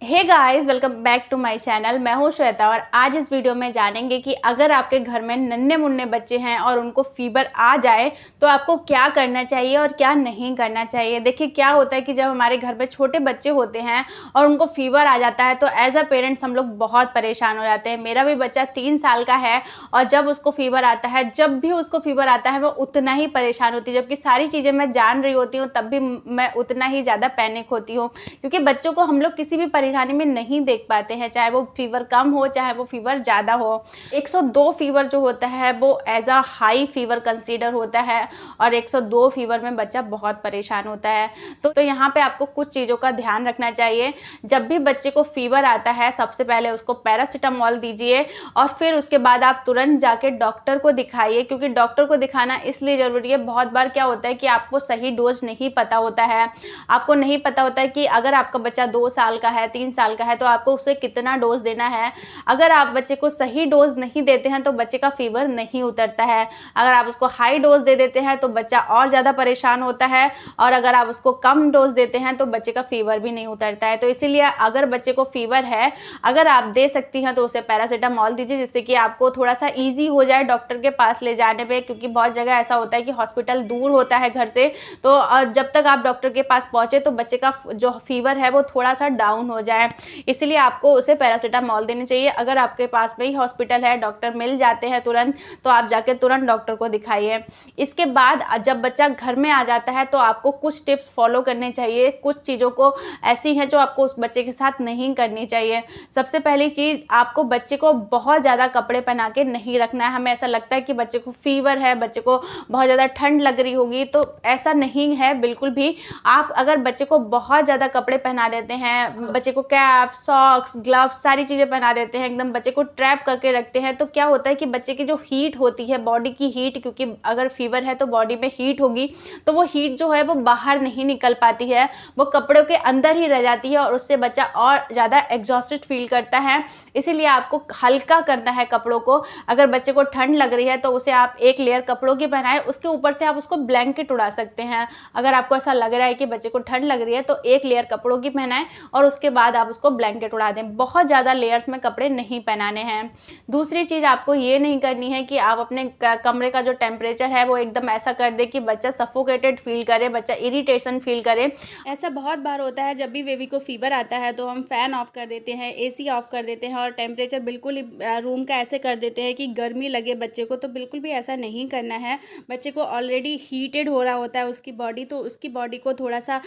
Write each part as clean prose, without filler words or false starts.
Hey guys, welcome back to my channel. मैं हूं श्वेता और आज इस वीडियो में जानेंगे कि अगर आपके घर में नन्हे मुन्ने बच्चे हैं और उनको फीवर आ जाए तो आपको क्या करना चाहिए और क्या नहीं करना चाहिए। देखिए, क्या होता है कि जब हमारे घर में छोटे बच्चे होते हैं और उनको फीवर आ जाता है तो एज अ पेरेंट्स हम लोग बहुत परेशान हो जाते हैं। मेरा भी बच्चा 3 साल का है और जब उसको फीवर आता है, जब भी उसको फीवर आता है, मैं उतना ही परेशान होती हूँ। जबकि सारी चीज़ें मैं जान रही होती हूँ तब भी मैं उतना ही ज़्यादा पैनिक होती हूँ, क्योंकि बच्चों को हम लोग किसी भी परेशानी में नहीं देख पाते हैं, चाहे वो फीवर कम हो चाहे वो फीवर ज़्यादा हो। 102 फीवर जो होता है वो as a high fever consider होता है और 102 फीवर में बच्चा बहुत परेशान होता है। तो यहाँ पे आपको कुछ चीज़ों का ध्यान रखना चाहिए। जब भी बच्चे को फीवर आता है सबसे पहले उसको पैरासीटामोल दीजिए और फिर उसके बाद आप तुरंत जाके डॉक्टर को दिखाइए, क्योंकि डॉक्टर को दिखाना इसलिए ज़रूरी है। बहुत बार क्या होता है कि आपको सही डोज नहीं पता होता है, आपको नहीं पता होता है कि अगर आपका बच्चा 2 साल का है 3 साल का है तो आपको उसे कितना डोज देना है। अगर आप बच्चे को सही डोज नहीं देते हैं तो बच्चे का फीवर नहीं उतरता है। अगर आप उसको हाई डोज दे देते हैं तो बच्चा और ज़्यादा परेशान होता है और अगर आप उसको कम डोज देते हैं तो बच्चे का फीवर भी नहीं उतरता है। तो इसीलिए अगर बच्चे को फीवर है, अगर आप दे सकती हैं तो उसे पैरासीटामोल दीजिए, जिससे कि आपको थोड़ा सा ईजी हो जाए डॉक्टर के पास ले जाने पे, क्योंकि बहुत जगह ऐसा होता है कि हॉस्पिटल दूर होता है घर से। तो जब तक आप डॉक्टर के पास पहुँचे तो बच्चे का जो फीवर है वो थोड़ा सा डाउन हो जाए, इसलिए आपको उसे पैरासीटामोल देनी चाहिए। अगर आपके पास में ही हॉस्पिटल है, डॉक्टर मिल जाते हैं तुरंत, तो आप जाके तुरंत डॉक्टर को दिखाइए। इसके बाद जब बच्चा घर में आ जाता है तो आपको कुछ टिप्स फॉलो करने चाहिए। कुछ चीज़ों को ऐसी हैं जो आपको उस बच्चे के साथ नहीं करनी चाहिए। सबसे पहली चीज़, आपको बच्चे को बहुत ज़्यादा कपड़े पहना के नहीं रखना है। हमें ऐसा लगता है कि बच्चे को फीवर है, बच्चे को बहुत ज़्यादा ठंड लग रही होगी, तो ऐसा नहीं है बिल्कुल भी। आप अगर बच्चे को बहुत ज़्यादा कपड़े पहना देते हैं, बच्चे को कैप, सॉक्स, ग्लव्स सारी चीज़ें पहना देते हैं, एकदम बच्चे को ट्रैप करके रखते हैं, तो क्या होता है कि बच्चे की जो हीट होती है, बॉडी की हीट, क्योंकि अगर फीवर है तो बॉडी में हीट होगी, तो वो हीट जो है वो बाहर नहीं निकल पाती है, वो कपड़ों के अंदर ही रह जाती है और उससे बच्चा और ज़्यादा एग्जॉस्टेड फील करता है। इसीलिए आपको हल्का करना है कपड़ों को। अगर बच्चे को ठंड लग रही है तो उसे आप एक लेयर कपड़ों की पहनाएं, उसके ऊपर से आप उसको ब्लैंकेट उड़ा सकते हैं। अगर आपको ऐसा लग रहा है कि बच्चे को ठंड लग रही है तो एक लेयर कपड़ों की पहनाएं और उसके बाद आप उसको ब्लैंकेट उड़ा दें। बहुत ज़्यादा लेयर्स में कपड़े नहीं पहनाने हैं। दूसरी चीज़, आपको ये नहीं करनी है कि आप अपने कमरे का जो टेम्परेचर है वो एकदम ऐसा कर दे कि बच्चा सफोकेटेड फील करे, बच्चा इरिटेशन फील करे। ऐसा बहुत बार होता है, जब भी बेबी को फीवर आता है तो हम फ़ैन ऑफ कर देते हैं, एसी ऑफ कर देते हैं और टेम्परेचर बिल्कुल ही रूम का ऐसे कर देते हैं कि गर्मी लगे बच्चे को। तो बिल्कुल भी ऐसा नहीं करना है। बच्चे को ऑलरेडी हीटेड हो रहा होता है उसकी बॉडी, तो उसकी बॉडी को थोड़ा सा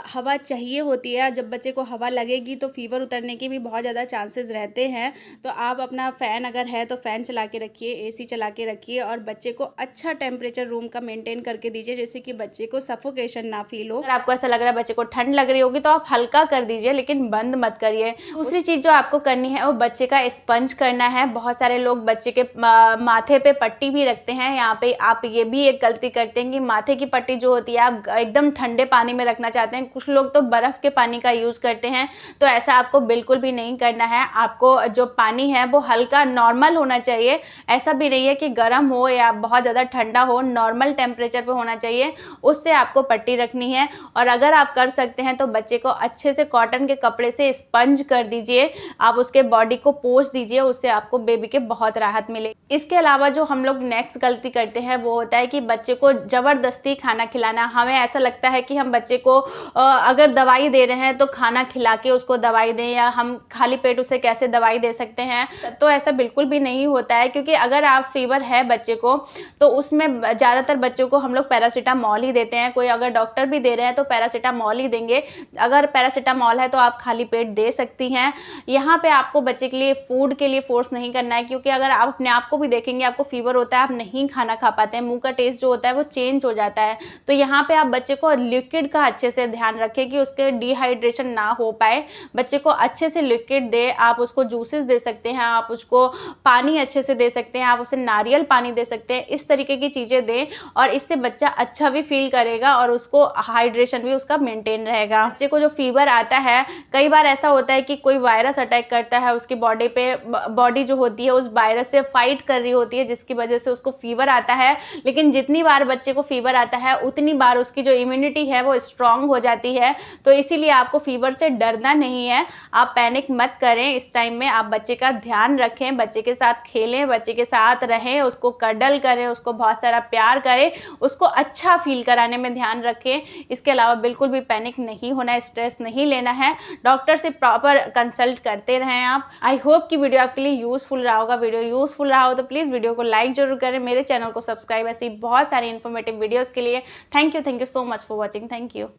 हवा चाहिए होती है। जब बच्चे को हवा लगेगी तो फीवर उतरने के भी बहुत ज़्यादा चांसेस रहते हैं। तो आप अपना फ़ैन अगर है तो फ़ैन चला के रखिए, एसी चला के रखिए और बच्चे को अच्छा टेम्परेचर रूम का मेंटेन करके दीजिए, जैसे कि बच्चे को सफोकेशन ना फील हो। अगर आपको ऐसा लग रहा है बच्चे को ठंड लग रही होगी तो आप हल्का कर दीजिए, लेकिन बंद मत करिए। दूसरी चीज़ जो आपको करनी है वो बच्चे का स्पंज करना है। बहुत सारे लोग बच्चे के माथे पे पट्टी भी रखते हैं। यहाँ पे आप ये भी एक गलती करते हैं कि माथे की पट्टी जो होती है आप एकदम ठंडे पानी में रखना चाहते हैं। कुछ लोग तो बर्फ़ के पानी का यूज़ करते हैं, तो ऐसा आपको बिल्कुल भी नहीं करना है। आपको जो पानी है वो हल्का नॉर्मल होना चाहिए। ऐसा भी नहीं है कि गर्म हो या बहुत ज़्यादा ठंडा हो, नॉर्मल टेम्परेचर पे होना चाहिए, उससे आपको पट्टी रखनी है। और अगर आप कर सकते हैं तो बच्चे को अच्छे से कॉटन के कपड़े से स्पंज कर दीजिए, आप उसके बॉडी को पोंछ दीजिए, उससे आपको बेबी के बहुत राहत मिले। इसके अलावा जो हम लोग नेक्स्ट गलती करते हैं वो होता है कि बच्चे को ज़बरदस्ती खाना खिलाना। हमें ऐसा लगता है कि हम बच्चे को अगर दवाई दे रहे हैं तो खाना खिला के उसको दवाई दें, या हम खाली पेट उसे कैसे दवाई दे सकते हैं। तो ऐसा बिल्कुल भी नहीं होता है, क्योंकि अगर आप फीवर है बच्चे को तो उसमें ज़्यादातर बच्चों को हम लोग पैरासीटामोल ही देते हैं। कोई अगर डॉक्टर भी दे रहे हैं तो पैरासीटामोल ही देंगे। अगर पैरासीटामोल है तो आप खाली पेट दे सकती हैं। यहाँ पे आपको बच्चे के लिए फूड के लिए फोर्स नहीं करना है, क्योंकि अगर आप अपने आप को भी देखेंगे, आपको फीवर होता है, आप नहीं खाना खा पाते हैं, मुंह का टेस्ट जो होता है वो चेंज हो जाता है। तो यहाँ पे आप बच्चे को लिक्विड का अच्छे से ध्यान रखें कि उसके डिहाइड्रेशन ना हो पाए। बच्चे को अच्छे से लिक्विड दे, आप उसको जूसेस दे सकते हैं, आप उसको पानी अच्छे से दे सकते हैं, आप उसे नारियल पानी दे सकते हैं। इस तरीके की चीज़ें दें और इससे बच्चा अच्छा भी फील करेगा और उसको हाइड्रेशन भी उसका मेंटेन रहेगा। बच्चे को जो फीवर आता है, कई बार ऐसा होता है कि कोई वायरस अटैक करता है उसकी बॉडी पे, बॉडी जो होती है उस वायरस से फाइट कर रही होती है, जिसकी वजह से उसको फीवर आता है। लेकिन जितनी बार बच्चे को फीवर आता है उतनी बार उसकी जो इम्यूनिटी है वो स्ट्रांग हो जाती है। तो इसीलिए आपको फीवर से डरना नहीं है। आप पैनिक मत करें, इस टाइम में आप बच्चे का ध्यान रखें, बच्चे के साथ खेलें, बच्चे के साथ रहें, उसको कडल करें, उसको बहुत सारा प्यार करें, उसको अच्छा फील कराने में ध्यान रखें। इसके अलावा बिल्कुल भी पैनिक नहीं होना है, स्ट्रेस नहीं लेना है, डॉक्टर से प्रॉपर कंसल्ट करते रहें आप। आई होप कि वीडियो आपके लिए यूजफुल रहा होगा। वीडियो यूजफुल रहा हो तो प्लीज़ वीडियो को लाइक जरूर करें, मेरे चैनल को सब्सक्राइब, ऐसी बहुत सारी इन्फॉर्मेटिव वीडियोज़ के लिए। Thank you so much for watching. Thank you.